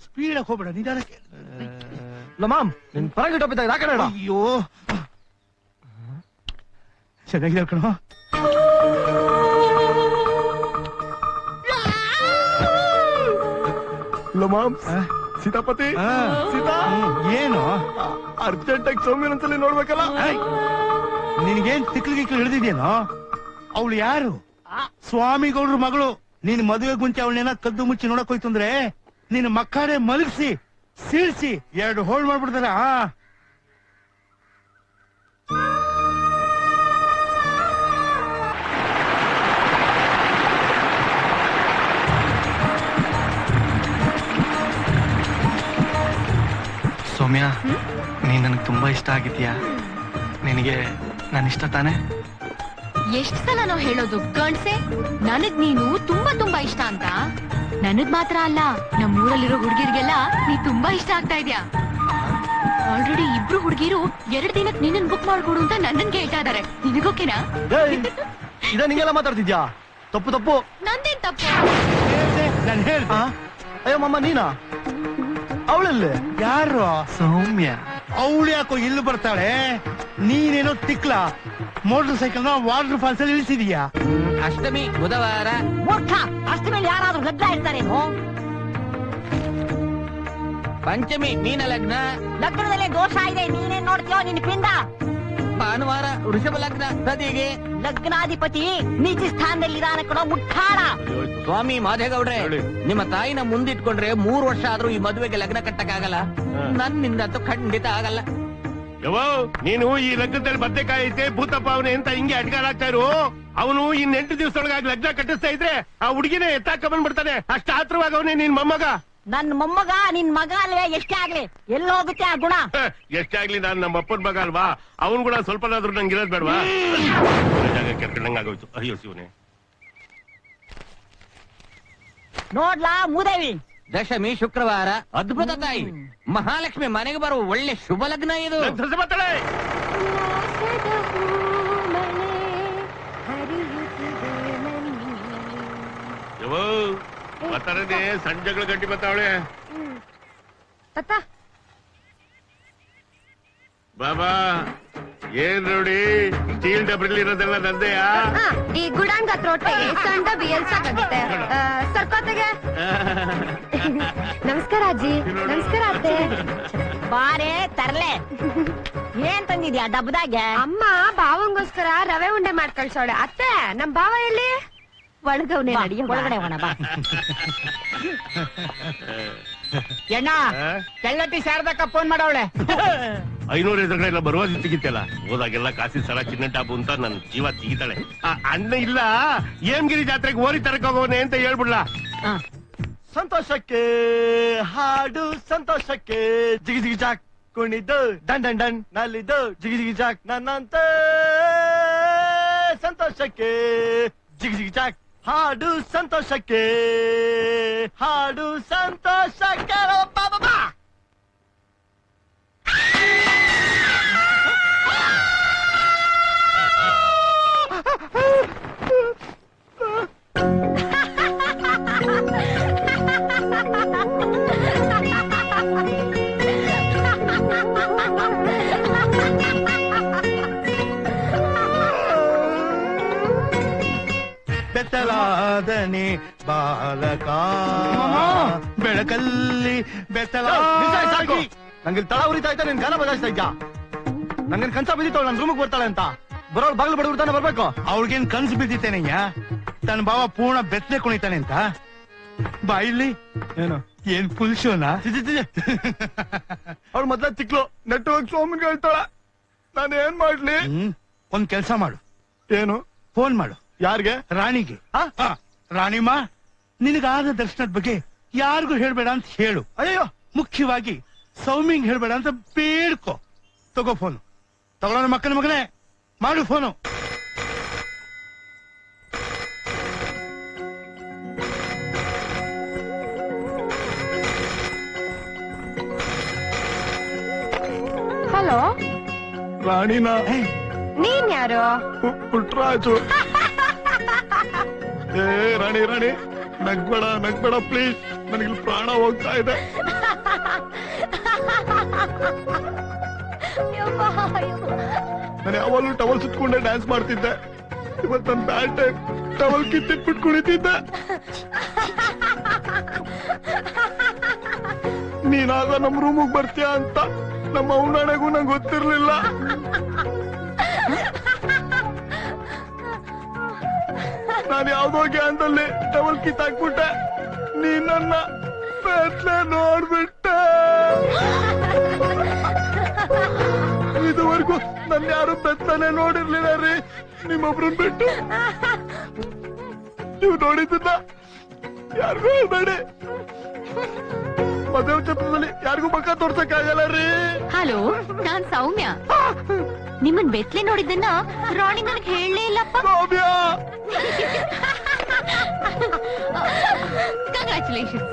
ಸ್ಪೀಡಾಗಿ ಹೋಗ್ಬೇಡ, ನಿಧಾನಕ್ಕೆ.
ಮಾಮ್, ನಿನ್ ಪರಗೆ ಟೊಪ್ಪಿದ್ದಾಗ ಯಾಕಡೆ?
ಅಯ್ಯೋ, ಚೆನ್ನಾಗಿದೆ ಕಣೋ.
ಮಾಮ್, ಸೀತಾಪತಿ, ಸೀತಾ,
ಏನು
ಅರ್ಜೆಂಟ್ ಆಗಿ ಸೌಮ್ಯನ ಒಂದ್ಸಲಿ ನೋಡ್ಬೇಕಲ್ಲ?
ನಿನ್ಗೇನ್ ತಿಕ್ಲಿಗಿಕ್ಲು ಹಿಡಿದಿದ್ಯೇನೋ? ಅವಳು ಯಾರು? ಸ್ವಾಮಿಗೌಡ್ರ ಮಗಳು. ನೀನ್ ಮದುವೆ ಮುಂಚೆ ಅವಳನ್ನೇನ ಕದ್ದು ಮುಚ್ಚಿ ನೋಡಕ್ ಹೋಯ್ತು ಅಂದ್ರೆ ನಿನ್ನ ಮಕ್ಕಳೇ ಮಲಗಿಸಿ ಸೀಳ್ಸಿ 2 ಹೋಳ್ ಮಾಡ್ಬಿಡ್ತಾರ.
ಸೌಮ್ಯ, ನೀನ್ ನನಗೆ ತುಂಬಾ ಇಷ್ಟ ಆಗಿದ್ಯಾ? ನಿನಗೆ ನಾನು ಇಷ್ಟ ತಾನೆ?
ಎಷ್ಟ್ ಸಲ ನಾವು ಹೇಳೋದು ಗಂಡ್ಸೆ, ನನಗ್ ನೀನು ತುಂಬಾ ತುಂಬಾ ಇಷ್ಟ ಅಂತ. ನನಗ್ ಮಾತ್ರ ಅಲ್ಲ, ನಮ್ಮೂರಲ್ಲಿರೋ ಹುಡುಗಿರಿಗೆಲ್ಲ ನೀ ತುಂಬಾ ಇಷ್ಟ ಆಗ್ತಾ ಇದ್ಯಾ. ಆಲ್ರೆಡಿ 2 ಹುಡುಗಿರು 2 ದಿನಕ್ಕೆ ನಿನ್ನನ್ ಬುಕ್ ಮಾಡ್ಕೊಡು ಅಂತ ನನ್ನನ್ ಕೇಳ್ತಾ ಇದಾರೆ. ನಿನಗೋಕೆನಾ?
ಇದ ನಿಂಗೆಲ್ಲ ಮಾತಾಡ್ತಿದ್ಯಾ? ತಪ್ಪು ತಪ್ಪು.
ನಂದೇನ್ ತಪ್ಪು?
ನಾನು ಹೇಳ್ದೆ.
ಅಯ್ಯೋ ಮಮ್ಮ ನೀನಾ? ಅವಳಲ್ಲಿ
ಯಾರು?
ಸೌಮ್ಯ.
ಅವಳು ಯಾಕೋ ಇಲ್ಲಿ ಬರ್ತಾಳೆ? ನೀನೇನೋ ತಿಕ್ಲಾ ಮೋಟರ್ ಸೈಕಲ್ ನ ವಾಟರ್ ಫಾಲ್ಸ್ ಅಲ್ಲಿ ಇಳಿಸಿದೀಯಾ?
ಅಷ್ಟಮಿ ಬುಧವಾರ.
ಮೂರ್ಖ, ಅಷ್ಟ ಮೇಲೆ ಯಾರಾದ್ರೂ ಲಗ್ನ ಇರ್ತಾರೇನು?
ಪಂಚಮಿ ಮೀನ ಲಗ್ನ.
ಲಗ್ನದಲ್ಲೇ ದೋಷ ಇದೆ, ನೀನೇನ್ ನೋಡ್ತೀಯೋ ನಿನ್ ಪಿಂಡ.
ಭಾನುವಾರ ವೃಷಭ ಲಗ್ನ ಸದಿಗೆ.
ಲಗ್ನಾಧಿಪತಿ ನೀತಿ ಸ್ಥಾನದಲ್ಲಿ ಇದಾನ ಕಣೋ ಮುಟ್ಟಾಳ.
ಸ್ವಾಮಿ ಮಾದೇಗೌಡ್ರೆ, ನಿಮ್ಮ ತಾಯಿನ ಮುಂದಿಟ್ಕೊಂಡ್ರೆ 3 ವರ್ಷ ಆದ್ರೂ ಈ ಮದುವೆಗೆ ಲಗ್ನ ಕಟ್ಟಕ್ಕಾಗಲ್ಲ. ನನ್ನಿಂದಂತೂ ಖಂಡಿತ ಆಗಲ್ಲ.
ಯವ್ವ, ನೀನು ಈ ಲಗ್ನದಲ್ಲಿ ಬದ್ದೆಕಾಯಿ ಐತೆ ಭೂತಪ್ಪ ಅವನೇ ಅಂತ ಹಿಂಗೆ ಅಡ್ಗಾಲಾಗ್ತಾ ಇರು. ಅವನು ಇನ್ 8 ದಿವಸದೊಳಗಾಗಿ ಲಗ್ನ ಕಟ್ಟಿಸ್ತಾ ಇದ್ರೆ ಆ ಹುಡುಗಿನೇ ಎತ್ತಾಕ ಬಂದ್ಬಿಡ್ತಾನೆ. ಅಷ್ಟ ಆತ್ರವಾಗ ಅವನೇ ನಿನ್ ಮೊಮ್ಮಗ.
ನನ್ ಮೊಮ್ಮಗ ನಿನ್ ಮಗ ಅಲ್ವೇ, ಎಷ್ಟೇ ಆಗ್ಲಿ ಎಲ್ಲೋಗುತ್ತೆ ಆ ಗುಣ.
ಎಷ್ಟೇ ಆಗ್ಲಿ ನಾನ್ ನಮ್ಮ ಅಪ್ಪನ ಮಗ ಅಲ್ವಾ? ಅವನ್ ಕೂಡ ಸ್ವಲ್ಪನಾದ್ರೂ ನಂಗೆ ಇರೋದ್ ಬೇಡವಾ? ಜಾಗ ಕೆರ್ಕೊಂಡಂಗ ಆಗೋಯ್ತು. ಅಯ್ಯೋ ಶಿವನೇ.
ನೋಡ್ಲಾ ಮೂದೇವಿ,
ದಶಮಿ ಶುಕ್ರವಾರ. ಅದ್ಭುತ ತಾಯಿ ಮಹಾಲಕ್ಷ್ಮಿ ಮನೆಗೆ ಬರುವ ಒಳ್ಳೆ ಶುಭ ಲಗ್ನ ಇದು.
ಮಾತಾಡದೆ ಸಂಜೆಗಳು ಗಟ್ಟಿ ಬರ್ತಾವಳೆ. ಬಾಬಾ ಏನ್ ನೋಡಿ, ಸ್ಟೀಲ್ ಡಬ್ರಿಲಿ ಇರೋದೆಲ್ಲ ನಂದೆಯಾ?
ಈ ಗುಡಾಂಗ ಹತ್ರ ಹೊಟ್ಟೆಗೆ ಸಣ್ಣ ಬಿಯಲ್ ಸಾಕಾಗುತ್ತೆ. ಸರ್ಕೋತೆಗೆ ನಮಸ್ಕಾರ ಅಜ್ಜಿ. ನಮಸ್ಕಾರ ಅತ್ತೆ.
ಬಾರೆ ತರ್ಲೆ. ಏನ್ ತಂದಿದ್ಯಾ ಡಬ್ಬದಾಗೆ?
ಅಮ್ಮ ಬಾವಂಗೋಸ್ಕರ ರವೆ ಉಂಡೆ ಮಾಡಿ ಕಳ್ಸೋಳೆ. ಅತ್ತೆ ನಮ್ ಬಾವ ಎಲ್ಲಿ? ಒಳಗವನೇ ನಡಿಯ.
ಒಳಗಡೆ ಹೋಗೋಣ ಬಾ.
ಎಣ್ಣ ಕೆಳ್ಳಟ್ಟಿ ಶಾರದಕ್ಕ ಫೋನ್ ಮಾಡವಳೆ.
500 ಎದುರುಗಡೆ ಎಲ್ಲ ಬರುವಾಗ ತೆಗಿತಲ್ಲ, ಹೋದಾಗೆಲ್ಲ ಕಾಸಿ ಸರ ಚಿನ್ನ ಟಾಪು ಅಂತ ನನ್ ಜೀವ ತೆಗಿತಾಳೆ. ಅಣ್ಣ ಇಲ್ಲ ಏಮ್ಗಿರಿ ಜಾತ್ರೆಗೆ ಓರಿ ತರಕ್ ಹೋಗೋನೆ ಅಂತ ಹೇಳ್ಬಿಡ್ಲಾ?
ಸಂತೋಷಕ್ಕೆ ಹಾಡು ಸಂತೋಷಕ್ಕೆ ಜಿಗಿ ಜಿಗಿ ಜಾಕ್ ಕುಣಿದು ಡನ್ ಡನ್ ಡನ್ ನಲ್ಲಿದ್ದು ಜಿಗಿ ಜಿಗಿ ಜಾಕ್ ನನ್ನಂತ ಸಂತೋಷಕ್ಕೆ ಜಿಗಿ ಜಿಗಿ ಜಾಕ್ ಹಾಡು ಸಂತೋಷಕ್ಕೆ ಹಾಡು ಸಂತೋಷಕ್ಕೆ ಬಾಬಾ.
ಬೆತ್ತಲಾದನೆ ಬಾಲಕ ಬೆಳಕಲ್ಲಿ ಬೆತ್ತಲಾಗಿ.
ನಂಗೆ ತಳ ಉರಿತಾ ಇದ್ದ, ನಿನ್ ಗಾನ ಬದಲಾಯಿಸ್ತಾ ಇದ್ದ. ನಂಗೇನ್ ಕನ್ಸ ಬಿದ್ದಿತ್ತವಳು ನನ್ ರೂಮಿಗೆ ಬರ್ತಾಳೆ ಅಂತ. ಬರೋಳು ಬಾಗಿಲು ಬಡಬಿಡ್ತಾನೆ ಬರ್ಬೇಕು.
ಅವ್ಳಿಗೇನ್ ಕನ್ಸು ಬಿದ್ದಿತ್ತೇನಯ್ಯ? ತನ್ನ ಬಾವ ಪೂರ್ಣ ಬೆತ್ತಲೆ ಕುಣಿತಾನೆ ಅಂತ. ಬಾ ಇಲ್ಲಿ.
ಏನು
ಏನ್ ಫುಲ್ ಶೋನಾ?
ಅವ್ಳು ಮೊದ್ಲ ತಿಕ್ಲು ನೆಟ್ಟು ಹೋಗಿ ಸೋಮನ್ಗೆ ಹೇಳ್ತಾಳ. ನಾನು ಏನ್ ಮಾಡ್ಲಿ?
ಒಂದ್ ಕೆಲ್ಸ ಮಾಡು.
ಏನು?
ಫೋನ್ ಮಾಡು.
ಯಾರಿಗೆ?
ರಾಣಿಗೆ. ರಾಣಿಮ್ಮ, ನಿನಗಾದ ದರ್ಶನದ ಬಗ್ಗೆ ಯಾರಿಗೂ ಹೇಳ್ಬೇಡ ಅಂತ ಹೇಳು.
ಅಯ್ಯೋ,
ಮುಖ್ಯವಾಗಿ ಸೌಮ್ಯಂಗ್ ಹೇಳ್ಬೇಡ ಅಂತ ಬೇಡ್ಕೋ. ತಗೋ ಫೋನು. ತಗೊಳ್ಳೋಣ ಮಕ್ಕನ ಮಗನೇ, ಮಾಡು ಫೋನು.
ಹಲೋ
ರಾಣಿನಾ?
ನೀನ್ ಯಾರು?
ಪುಟ್ರಾಜು. ಏ ರಾಣಿ ರಾಣಿ, ನಗ್ಬೇಡ ನಗ್ಬೇಡ ಪ್ಲೀಸ್, ನನಗಿಲ್ಲಿ ಪ್ರಾಣ ಹೋಗ್ತಾ ಇದೆ. ನಾನು ಯಾವಾಗಲೂ ಟವಲ್ ಸುತ್ಕೊಂಡೆ ಡ್ಯಾನ್ಸ್ ಮಾಡ್ತಿದ್ದೆ. ಇವತ್ತು ನನ್ನ ಬ್ಯಾಡ್ ಟೈಮ್, ಟವಲ್ ಕಿತ್ತಿಟ್ಬಿಟ್ಟು ಕುಣಿತಿದ್ದೆ. ನೀನಾಗ ನಮ್ ರೂಮಿಗೆ ಬರ್ತೀಯ ಅಂತ ನಮ್ಮ ಅವನಾಣೆಗೂ ನಂಗೆ ಗೊತ್ತಿರ್ಲಿಲ್ಲ. ನಾನು ಯಾವ್ದೋ ಗ್ಯಾನ್ದಲ್ಲಿ ಟವಲ್ ಕಿತ್ತಾಕ್ಬಿಟ್ಟೆ. ನೀ ನನ್ನ ಬೆತ್ತಲೆ ನೋಡ್ಬಿಟ್ಟೆ. ಇದುವರೆಗೂ ನನ್ನ ಯಾರು ಬೆತ್ತನೆ ನೋಡಿರ್ಲಿಲ್ಲ ರೀ, ನಿಮ್ಮೊಬ್ರನ್ ಬಿಟ್ಟು. ನೀವು ನೋಡಿದ್ದನ್ನ ಯಾರಿಗೂ ಹೇಳ್ಬೇಡಿ. ಮದುವೆ ಚಿತ್ರದಲ್ಲಿ ಯಾರಿಗೂ ಮಕ್ಕ ತೋರ್ಸಕ್ ಆಗಲ್ಲ ರೀ.
ಹಲೋ, ನಾನ್ ಸೌಮ್ಯ. ನಿಮ್ಮನ್ ಬೆತ್ಲೆ ನೋಡಿದ್ದನ್ನ ರಾಣಿ ನನಗೆ ಹೇಳಲೇ ಇಲ್ಲಪ್ಪ.
ಸೌಮ್ಯ,
ಕಂಗ್ರ್ಯಾಚುಲೇಷನ್ಸ್.